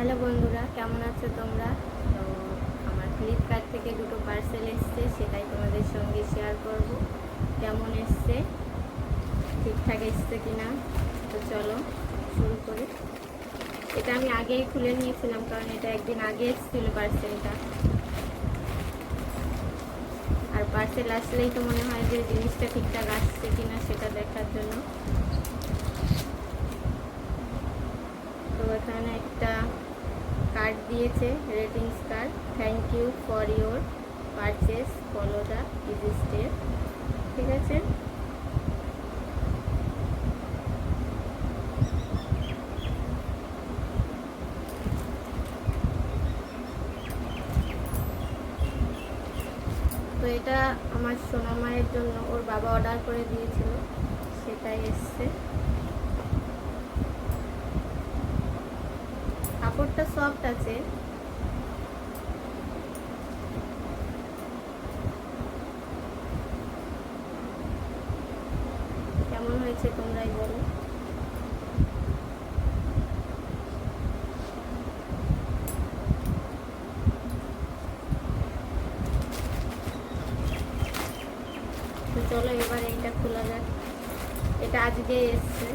Hello বন্ধুরা, কেমন আছো তোমরা? তো আমার ফ্লিপকার্ট থেকে দুটো পার্সেল এসছে, সেটাই তোমাদের সঙ্গে শেয়ার করব। কেমন এসছে, ঠিকঠাক এসছে কিনা। তো চলো শুরু করি। এটা আমি আগেই খুলে নিয়েছিলাম, কারণ এটা একদিন আগে এসেছিলো পার্সেলটা। আর পার্সেল আসলেই তো মনে হয় যে জিনিসটা ঠিকঠাক আসছে কিনা সেটা দেখার জন্য। তো এখানে একটা কার্ড দিয়েছে, ratings card. Thank you for your purchase, follow the easy step. ঠিক আছে, তো এটা আমার সোনা মায়ের জন্য, ওর বাবা অর্ডার করে দিয়েছিল, সেটাই এসছে। কাপড়টা সফট আছে। কেমন হয়েছে তোমরাই বলো। তো চলো এবার এইটা খোলা যাক। এটা আজকে এসছে।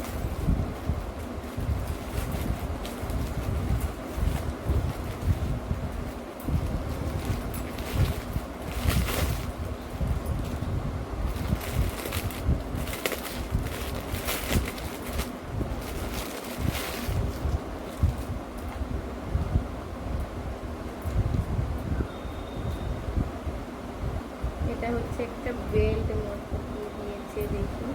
এটা হচ্ছে একটা বেল্ট মতো কি দিয়েছে দেখি।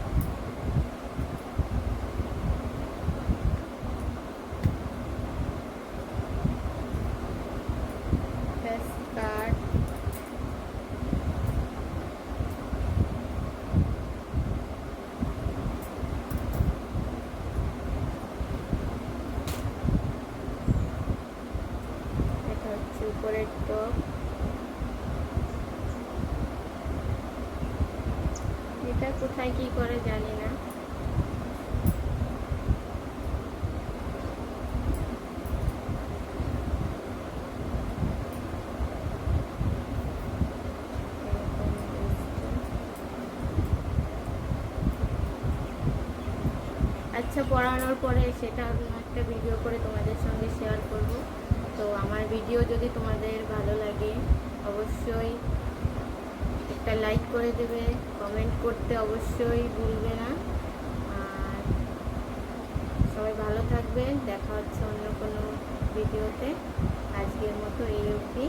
স্কার্ট, এটা হচ্ছে উপরের টপ। এটা কোথায় কি করে জানি না। আচ্ছা, পড়ানোর পরে সেটা একটা ভিডিও করে তোমাদের সঙ্গে শেয়ার করব। তো আমার ভিডিও যদি তোমাদের ভালো লাগে অবশ্যই একটা লাইক করে দেবে, কমেন্ট করতে অবশ্যই ভুলবে না। আর সবাই ভালো থাকবেন, দেখা হচ্ছে অন্য কোনো ভিডিওতে। আজকের মতো এই অবধি।